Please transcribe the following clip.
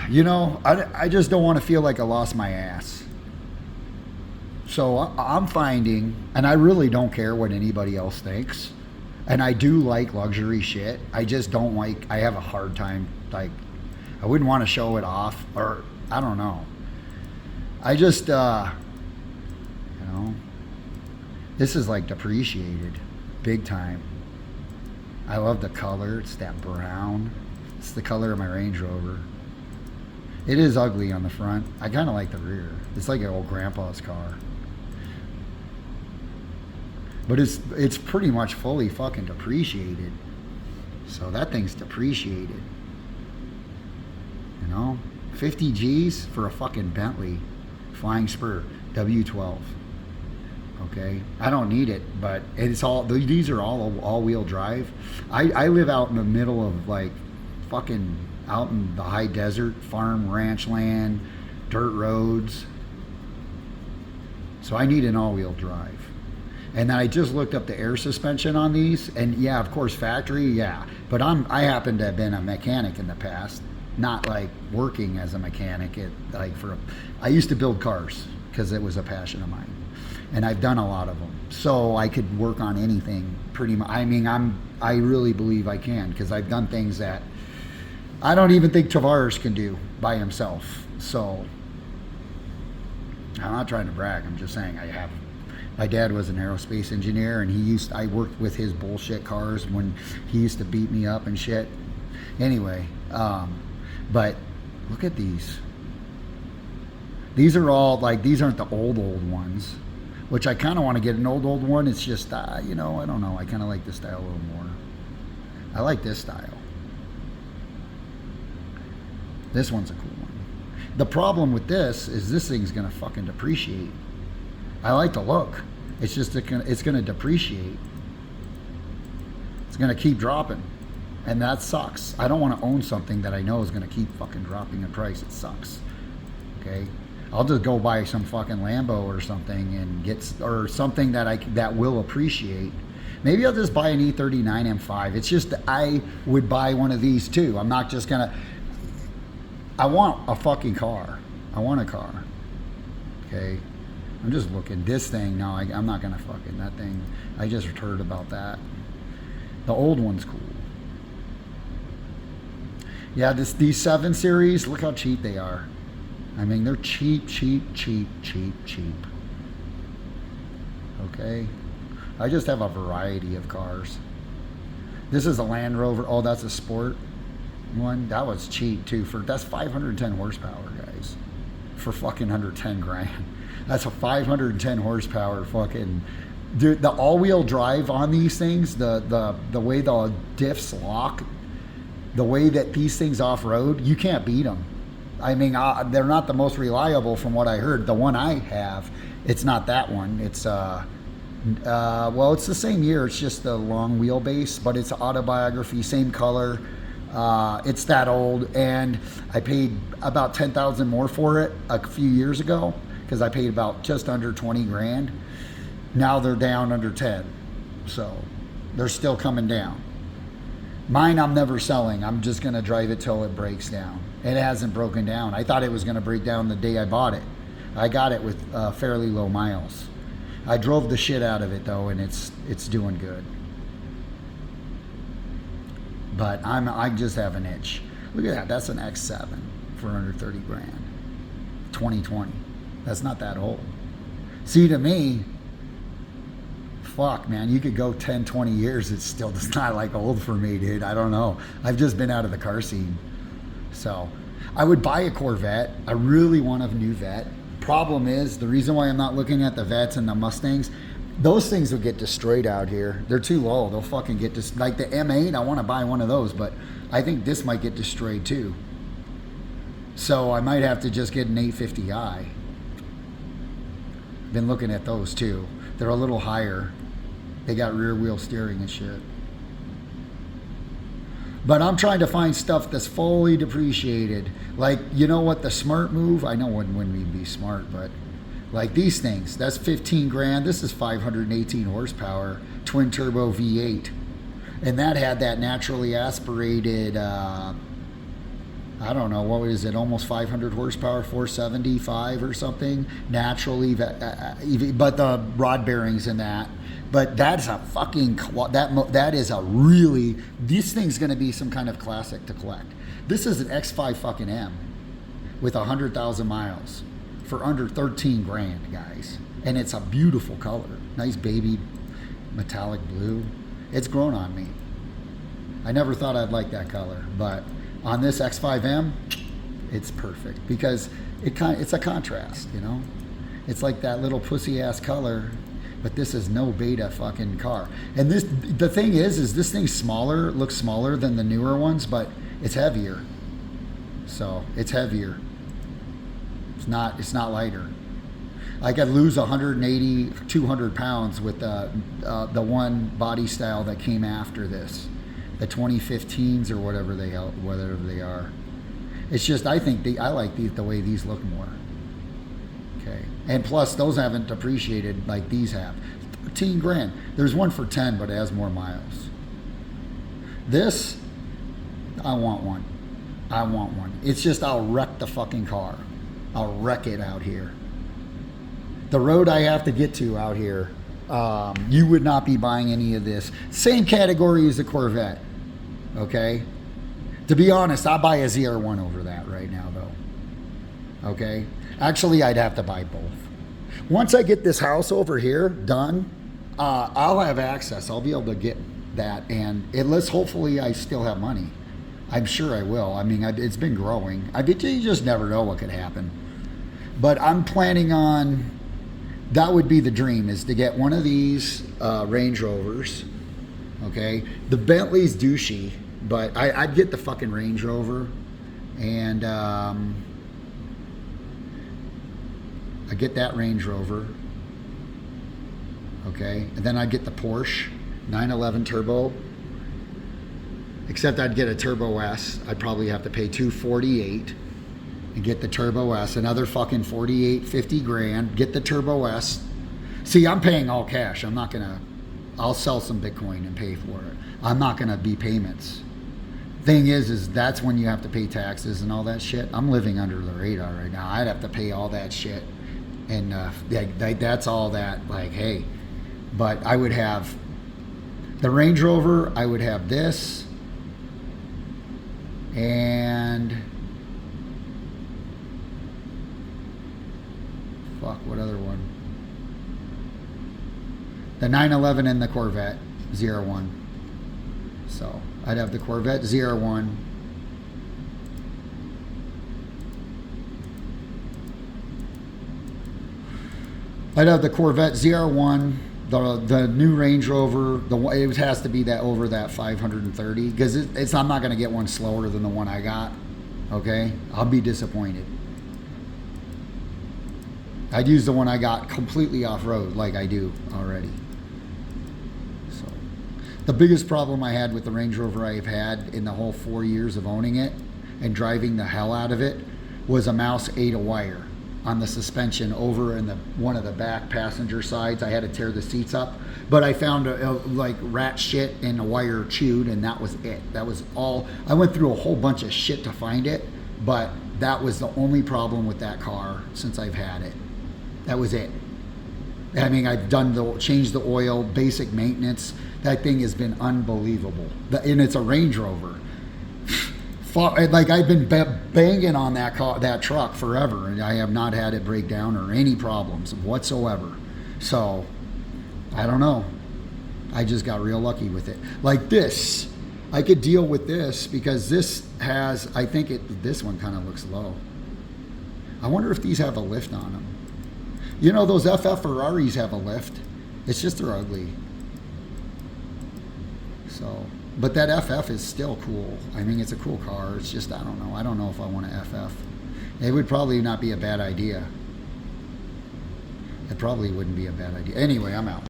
You know, I just don't want to feel like I lost my ass. So I'm finding, and I really don't care what anybody else thinks. And I do like luxury shit. I just don't like, I have a hard time, like, I wouldn't want to show it off, or I don't know. I just, you know, this is like depreciated big time. I love the color. It's that brown. It's the color of my Range Rover. It is ugly on the front. I kind of like the rear. It's like an old grandpa's car. But it's pretty much fully fucking depreciated. So that thing's depreciated. You know? 50 G's for a fucking Bentley Flying Spur W12. Okay? I don't need it, but it's all, these are all wheel drive. I live out in the middle of like fucking out in the high desert, farm, ranch land, dirt roads. So I need an all-wheel drive. And then I just looked up the air suspension on these, and yeah, of course, factory, yeah. But I happen to have been a mechanic in the past, not like working as a mechanic. I used to build cars because it was a passion of mine, and I've done a lot of them. So I could work on anything pretty much. I mean, I really believe I can because I've done things that I don't even think Tavares can do by himself. So I'm not trying to brag. I'm just saying I have. My dad was an aerospace engineer, and I worked with his bullshit cars when he used to beat me up and shit. Anyway, but look at these. These are all like, these aren't the old ones, which I kind of want to get an old one. It's just, you know, I don't know. I kind of like this style a little more. I like this style. This one's a cool one. The problem with this is this thing's gonna fucking depreciate. I like the look. It's just it's gonna depreciate. It's gonna keep dropping, and that sucks. I don't want to own something that I know is gonna keep fucking dropping in price. It sucks. Okay, I'll just go buy some fucking Lambo or something and or something that will appreciate. Maybe I'll just buy an E39 M5. It's just I would buy one of these too. I'm not just gonna. I want a fucking car. I want a car. Okay. I'm just looking. This thing, no, I'm not gonna fucking, that thing, I just heard about that. The old one's cool. Yeah, these 7 Series, look how cheap they are. I mean, they're cheap. Okay. I just have a variety of cars. This is a Land Rover. Oh, that's a sport one. That was cheap too. That's 510 horsepower, guys. For fucking under 10 grand. That's a 510 horsepower fucking. Dude, the all-wheel drive on these things, the way the diffs lock, the way that these things off-road, you can't beat them. I mean, they're not the most reliable from what I heard. The one I have, it's not that one. It's well, it's the same year. It's just the long wheelbase, but it's autobiography, same color. It's that old, and I paid about 10,000 more for it a few years ago because I paid about just under 20 grand. Now they're down under 10, so they're still coming down. Mine I'm never selling. I'm just gonna drive it till it breaks down. It hasn't broken down. I thought it was gonna break down the day I bought it. I got it with fairly low miles. I drove the shit out of it though, and it's doing good. But I just have an itch. Look at that. That's an X7 for under 30 grand. 2020. That's not that old. See, to me, fuck, man, you could go 10, 20 years. It's still just not like old for me, dude. I don't know. I've just been out of the car scene. So I would buy a Corvette. I really want a new Vet. Problem is, the reason why I'm not looking at the Vets and the Mustangs, those things will get destroyed out here. They're too low. They'll fucking get like the M8. I want to buy one of those, but I think this might get destroyed too. So I might have to just get an 850i. Been looking at those too. They're a little higher. They got rear wheel steering and shit. But I'm trying to find stuff that's fully depreciated. Like, you know what, the smart move? I know it wouldn't even be smart, but like these things, that's 15 grand. This is 518 horsepower, twin turbo V8. And that had that naturally aspirated I don't know, what is it, almost 500 horsepower, 475 or something, naturally, but the rod bearings in that. But that's a fucking, that is a really, this thing's going to be some kind of classic to collect. This is an X5 fucking M with 100,000 miles for under 13 grand, guys. And it's a beautiful color. Nice baby metallic blue. It's grown on me. I never thought I'd like that color, but on this X5M, it's perfect because it's a contrast, you know? It's like that little pussy ass color, but this is no beta fucking car. And the thing is this thing's smaller, looks smaller than the newer ones, but it's heavier. So it's heavier. It's not lighter. I could lose 180, 200 pounds with the one body style that came after this, the 2015s or whatever they are. It's just, I think I like the way these look more. Okay, and plus those haven't depreciated like these have. 13 grand. There's one for 10, but it has more miles. This, I want one. I want one. It's just I'll wreck the fucking car. I'll wreck it out here. The road I have to get to out here, you would not be buying any of this. Same category as the Corvette, okay? To be honest, I'll buy a ZR1 over that right now, though, okay? Actually, I'd have to buy both. Once I get this house over here done, I'll have access. I'll be able to get that, and hopefully I still have money. I'm sure I will. I mean, it's been growing. You just never know what could happen. But I'm planning on, that would be the dream, is to get one of these Range Rovers, okay? The Bentley's douchey, but I'd get the fucking Range Rover, and I get that Range Rover, okay? And then I'd get the Porsche 911 Turbo, except I'd get a Turbo S. I'd probably have to pay $248 and get the Turbo S, another fucking 48, 50 grand, get the Turbo S. See, I'm paying all cash. I'll sell some Bitcoin and pay for it. I'm not gonna be payments. Thing is that's when you have to pay taxes and all that shit. I'm living under the radar right now. I'd have to pay all that shit. And that's all that, like, hey. But I would have the Range Rover, I would have this, and fuck, what other one? The 911 and the Corvette ZR1. So I'd have the Corvette ZR1. I'd have the Corvette ZR1, the new Range Rover. It has to be that over that 530 because I'm not going to get one slower than the one I got. Okay, I'll be disappointed. I'd use the one I got completely off-road like I do already. So the biggest problem I had with the Range Rover I've had in the whole 4 years of owning it and driving the hell out of it was a mouse ate a wire on the suspension over in one of the back passenger sides. I had to tear the seats up, but I found like rat shit and the wire chewed, and that was it. That was all. I went through a whole bunch of shit to find it, but that was the only problem with that car since I've had it. That was it. I mean, I've changed the oil, basic maintenance. That thing has been unbelievable. And it's a Range Rover. Like, I've been banging on that truck forever, and I have not had it break down or any problems whatsoever. So, I don't know. I just got real lucky with it. Like this, I could deal with this because this has, this one kind of looks low. I wonder if these have a lift on them. You know, those FF Ferraris have a lift. It's just they're ugly. So, but that FF is still cool. I mean, it's a cool car. It's just, I don't know. I don't know if I want an FF. It would probably not be a bad idea. It probably wouldn't be a bad idea. Anyway, I'm out.